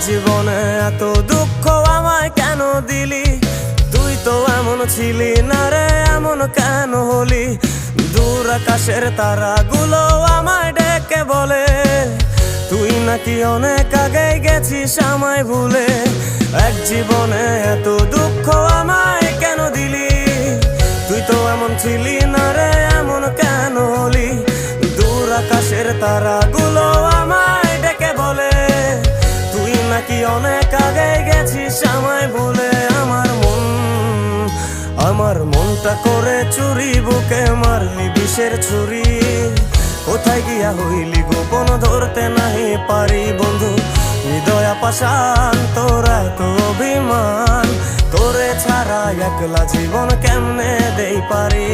জীবনে এত দুঃখ আমায় কেন দিলি? তুই তো এমন ছিলি না রে, এমন কেন হলি? দূর আকাশের তারাগুলো আমায় ডেকে বলে তুই নাকি অনেক আগে গেছিস আমায় ভুলে। এক জীবনে এত দুঃখ আমায় কেন দিলি? তুই তো এমন ছিলি না রে, এমন কেন হলি? দূর আকাশের তারাগুলো আমায় ডেকে বলে তুই নাকি অনেক আগে গেছিস আমায় ভুলে। আমার মনটা করে চুরি, বুকে মারলি বিষের ছুরি। কোথায় গিয়া হইলি গোপন ধরতে নাহি পারি বন্ধু। হৃদয় পাষাণ তোরা তো অভিমান, তোরে ছাড়া একলা জীবন কেমনে দেই পারি।